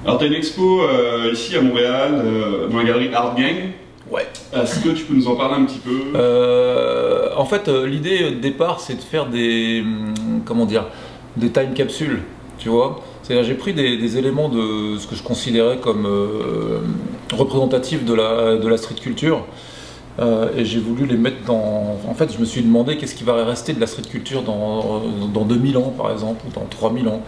Alors, tu as une expo ici à Montréal, dans la galerie Art Gang. Ouais. Est-ce que tu peux nous en parler un petit peu? En fait, l'idée de départ, c'est de faire des time capsules, tu vois. C'est-à-dire, j'ai pris des éléments de ce que je considérais comme représentatifs de la street culture, et j'ai voulu les mettre dans. En fait, je me suis demandé qu'est-ce qui va rester de la street culture dans 2000 ans, par exemple, ou dans 3000 ans.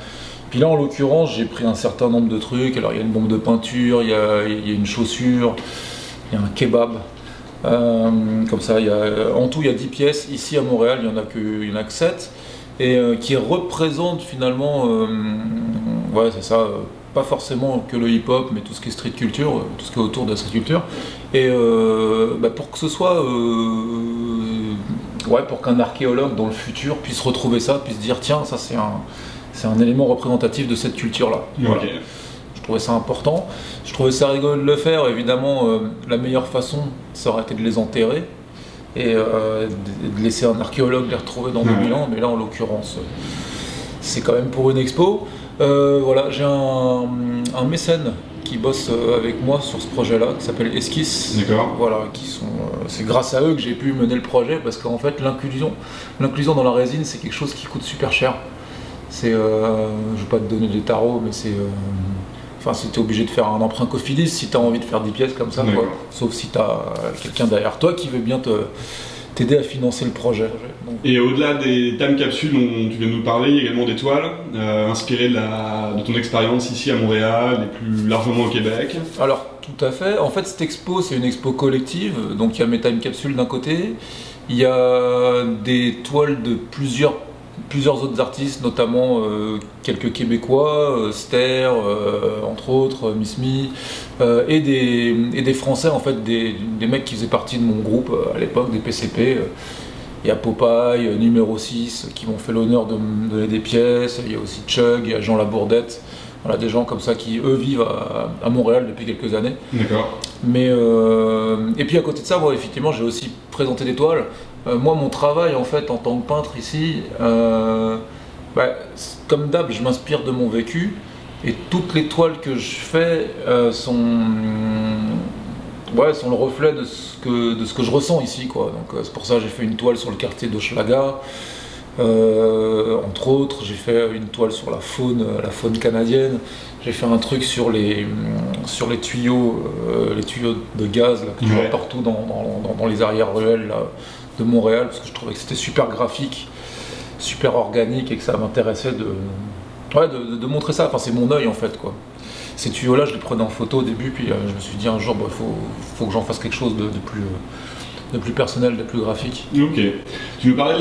Puis là, en l'occurrence, j'ai pris un certain nombre de trucs. Alors, il y a une bombe de peinture, il y a une chaussure, il y a un kebab. Comme ça, en tout, il y a 10 pièces. Ici, à Montréal, il n'y en a que 7. Et qui représentent finalement, ouais, c'est ça, pas forcément que le hip-hop, mais tout ce qui est street culture, tout ce qui est autour de la street culture. Et pour que ce soit, ouais, pour qu'un archéologue dans le futur puisse retrouver ça, puisse dire tiens, ça c'est un élément représentatif de cette culture-là. Voilà. Okay. Je trouvais ça important. Je trouvais ça rigolo de le faire. Évidemment, la meilleure façon, ça aurait été de les enterrer et de laisser un archéologue les retrouver dans 2000 ans. Mais là, en l'occurrence, c'est quand même pour une expo. Voilà, j'ai un mécène qui bosse avec moi sur ce projet-là, qui s'appelle Esquisse. D'accord. Voilà, c'est grâce à eux que j'ai pu mener le projet, parce qu'en fait, l'inclusion dans la résine, c'est quelque chose qui coûte super cher. Je ne vais pas te donner des tarots, mais si tu es obligé de faire un emprunt Cofidis, si tu as envie de faire 10 pièces comme ça, quoi. Sauf si tu as quelqu'un derrière toi qui veut bien t'aider à financer le projet. Donc. Et au-delà des time capsules dont tu viens de nous parler, il y a également des toiles inspirées de ton expérience ici à Montréal et plus largement au Québec. Alors, tout à fait. En fait, cette expo, c'est une expo collective. Donc, il y a mes time capsules d'un côté. Il y a des toiles de plusieurs autres artistes, notamment quelques Québécois, Ster, entre autres, Miss Me, et des Français, en fait, des mecs qui faisaient partie de mon groupe à l'époque, des PCP. Il y a Popeye, numéro 6, qui m'ont fait l'honneur de me donner des pièces. Il y a aussi Chug, il y a Jean Labourdette. Voilà, des gens comme ça qui, eux, vivent à Montréal depuis quelques années. D'accord. Mais, et puis à côté de ça, moi, effectivement, j'ai aussi présenté des toiles. Moi, mon travail, en fait, en tant que peintre ici, comme d'hab, je m'inspire de mon vécu. Et toutes les toiles que je fais sont le reflet de ce que je ressens ici, quoi. Donc c'est pour ça que j'ai fait une toile sur le quartier d'Hochelaga. Entre autres, j'ai fait une toile sur la faune canadienne. J'ai fait un truc sur les tuyaux de gaz là, que tu vois partout dans les arrières-ruelles là, de Montréal, parce que je trouvais que c'était super graphique, super organique, et que ça m'intéressait de montrer ça. Enfin, c'est mon œil en fait, quoi. Ces tuyaux-là, je les prenais en photo au début, puis je me suis dit un jour, faut que j'en fasse quelque chose de plus personnel, de plus graphique. Ok. Tu nous parlais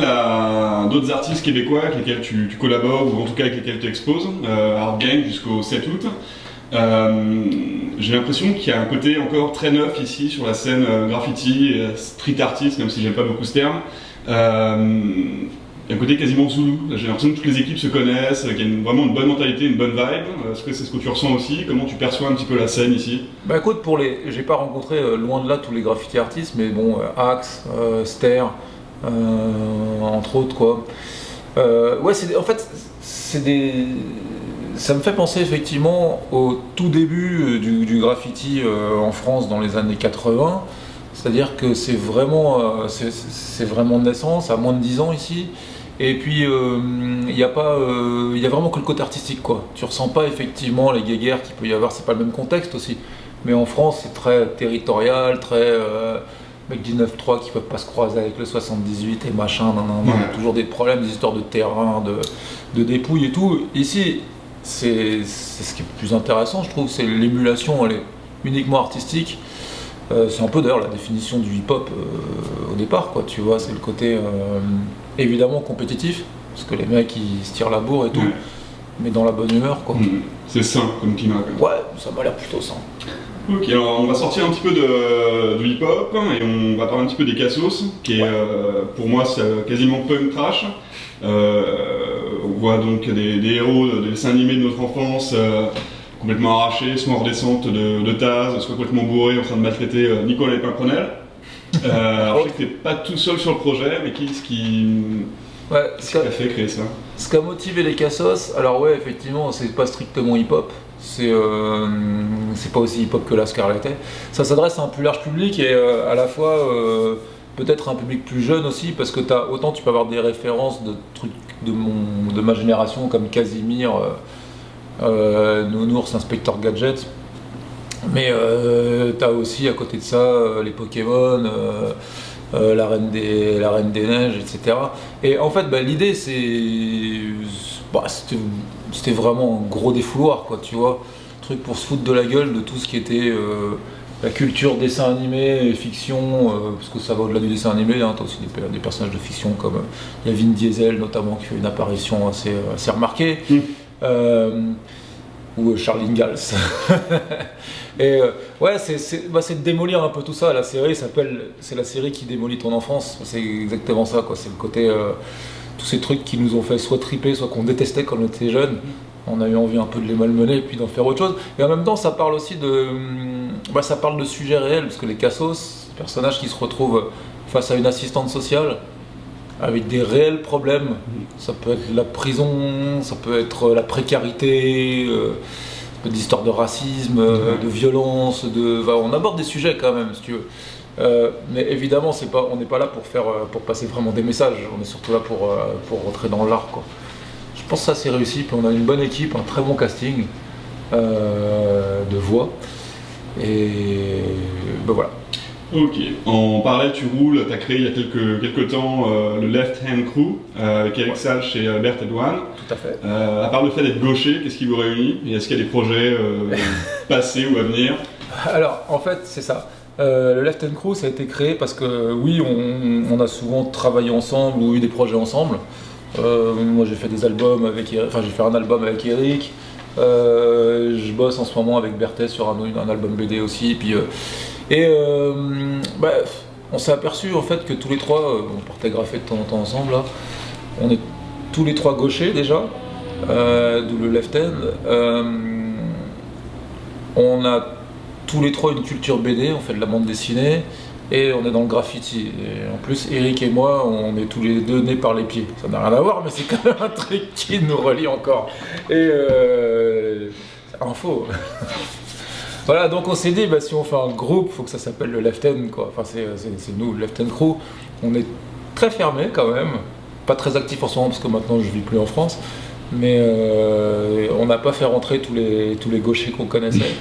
d'autres artistes québécois avec lesquels tu collabores, ou en tout cas avec lesquels tu exposes, Art Gang jusqu'au 7 août. J'ai l'impression qu'il y a un côté encore très neuf ici sur la scène graffiti et street artist, même si j'aime pas beaucoup ce terme. Il y a un côté quasiment Zulu. J'ai l'impression que toutes les équipes se connaissent, qu'il y a vraiment une bonne mentalité, une bonne vibe. Est-ce que c'est ce que tu ressens aussi? Comment tu perçois un petit peu la scène ici? Bah écoute, j'ai pas rencontré loin de là tous les graffiti artistes, mais bon, Axe, Ster, entre autres, quoi. En fait, ça me fait penser effectivement au tout début du graffiti en France dans les années 80. C'est-à-dire que c'est vraiment naissant, ça a moins de 10 ans ici. Et puis il y a vraiment que le côté artistique, quoi. Tu ressens pas effectivement les guéguerres qu'il peut y avoir, c'est pas le même contexte aussi. Mais en France, c'est très territorial, très mecs du 9-3 qui peuvent pas se croiser avec le 78 et machin, il y a toujours des problèmes, des histoires de terrain, de dépouilles et tout. Ici, c'est ce qui est le plus intéressant, je trouve, c'est l'émulation, elle est uniquement artistique. C'est un peu d'ailleurs la définition du hip-hop au départ, quoi, tu vois, c'est le côté évidemment compétitif, parce que les mecs ils se tirent la bourre et tout, mais dans la bonne humeur, quoi. C'est sain comme climat, quoi. Ouais, ça m'a l'air plutôt sain. Ok, alors on va sortir un petit peu du hip-hop et on va parler un petit peu des Cassos, qui est pour moi c'est quasiment punk trash. On voit donc des héros des dessins animés de notre enfance complètement arrachés, soit en redescente de Taz, soit complètement bourrés en train de maltraiter Nicolas Pimprenel. Alors je sais que t'es pas tout seul sur le projet, mais qu'est-ce qui Ouais, Qu'est-ce qui t'a fait créer ça? ce qui a motivé les Cassos, alors ouais, effectivement, c'est pas strictement hip-hop. C'est pas aussi hip-hop que la Scarlett est. Ça s'adresse à un plus large public et à la fois peut-être un public plus jeune aussi, parce que autant tu peux avoir des références de trucs de ma génération comme Casimir, Nounours, Inspecteur Gadget, mais t'as aussi à côté de ça les Pokémon, la Reine des Neiges, etc. Et en fait, l'idée c'était vraiment un gros défouloir, quoi, tu vois, truc pour se foutre de la gueule de tout ce qui était la culture dessin animé, fiction, parce que ça va au-delà du dessin animé, hein, t'as aussi des personnages de fiction comme il y a Vin Diesel notamment qui fait une apparition assez remarquée. Ou Charles Ingalls. Et ouais, c'est de démolir un peu tout ça. La série c'est la série qui démolit ton enfance. C'est exactement ça, quoi. C'est le côté tous ces trucs qui nous ont fait soit triper, soit qu'on détestait quand on était jeune. On a eu envie un peu de les malmener et puis d'en faire autre chose. Et en même temps, ça parle aussi ça parle de sujets réels, parce que les Cassos, personnages qui se retrouvent face à une assistante sociale avec des réels problèmes. Ça peut être la prison, ça peut être la précarité, des histoires de racisme, de violence, on aborde des sujets quand même, si tu veux. Mais évidemment, on n'est pas là pour passer vraiment des messages, on est surtout là pour rentrer dans l'art, quoi. Je pense que ça c'est réussi, puis on a une bonne équipe, un très bon casting de voix, et voilà. Ok, en parallèle tu roules, tu as créé il y a quelques temps le Left Hand Crew avec Eric Salch et Bert Edouane. Tout à fait. À part le fait d'être gaucher, qu'est-ce qui vous réunit? Et est-ce qu'il y a des projets passés ou à venir? Alors en fait c'est ça. Le Left Hand Crew ça a été créé parce que oui on a souvent travaillé ensemble ou eu des projets ensemble. Moi j'ai fait des albums avec Eric, j'ai fait un album avec Eric. Je bosse en ce moment avec Berthet sur un album BD aussi. Puis, on s'est aperçu en fait que tous les trois, on partait graffer de temps en temps ensemble là. On est tous les trois gauchers déjà, d'où le Left Hand. On a tous les trois une culture BD, on fait de la bande dessinée et on est dans le graffiti. Et en plus, Eric et moi, on est tous les deux nés par les pieds. Ça n'a rien à voir, mais c'est quand même un truc qui nous relie encore. Et c'est info. Voilà, donc on s'est dit, si on fait un groupe, faut que ça s'appelle le Left Hand, quoi. Enfin, c'est nous, le Left Hand Crew. On est très fermés quand même, pas très actifs en ce moment parce que maintenant je vis plus en France. Mais on n'a pas fait rentrer tous les gauchers qu'on connaissait.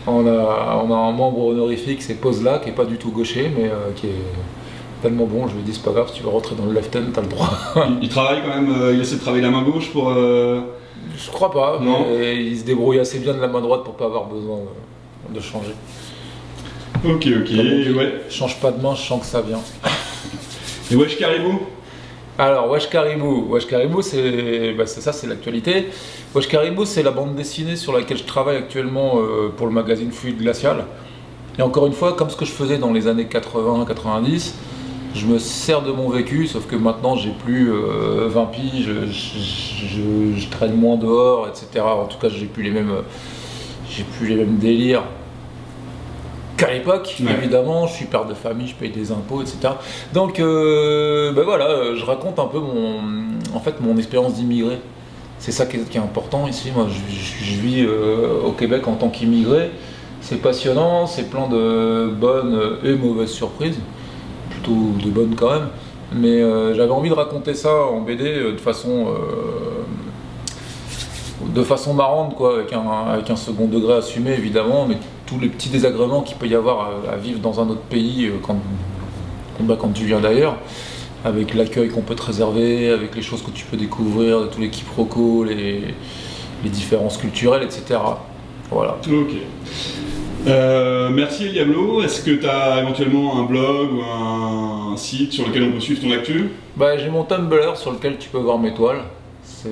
On a un membre honorifique, c'est Pozla, qui est pas du tout gaucher, mais qui est tellement bon. Je lui ai dit, c'est pas grave, si tu veux rentrer dans le Left Hand, t'as le droit. Il travaille quand même, il essaie de travailler la main gauche pour... Je crois pas, non. Mais il se débrouille assez bien de la main droite pour pas avoir besoin de changer. Ok, Dit, ouais. Change pas de main, je sens que ça vient. Et Wesh Caribou? Alors, Wesh Caribou, c'est ça, c'est l'actualité. Wesh Caribou, c'est la bande dessinée sur laquelle je travaille actuellement pour le magazine Fluide Glacial. Et encore une fois, comme ce que je faisais dans les années 80-90, je me sers de mon vécu, sauf que maintenant j'ai plus 20 piges, je traîne moins dehors, etc. En tout cas, j'ai plus les mêmes délires qu'à l'époque, ouais. Évidemment, je suis père de famille, je paye des impôts, etc. Donc je raconte un peu mon expérience d'immigré. C'est ça qui est important ici. Moi, je vis au Québec en tant qu'immigré. C'est passionnant, c'est plein de bonnes et mauvaises surprises. Plutôt de bonnes quand même. Mais j'avais envie de raconter ça en BD de façon marrante, quoi, avec un second degré assumé évidemment, mais tous les petits désagréments qu'il peut y avoir à vivre dans un autre pays quand tu viens d'ailleurs, avec l'accueil qu'on peut te réserver, avec les choses que tu peux découvrir, de tous les quiproquos, les différences culturelles, etc. Voilà. Ok. Merci Diablo. Est-ce que tu as éventuellement un blog ou un site sur lequel on peut suivre ton actu? J'ai mon Tumblr sur lequel tu peux voir mes toiles. C'est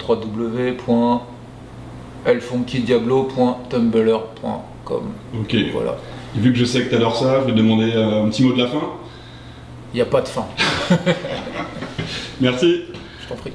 www.elfunkydiablo.tumblr.com. Ok. Voilà. Et vu que je sais que tu adores ça, je vais te demander un petit mot de la fin. Il n'y a pas de fin. Merci. Je t'en prie.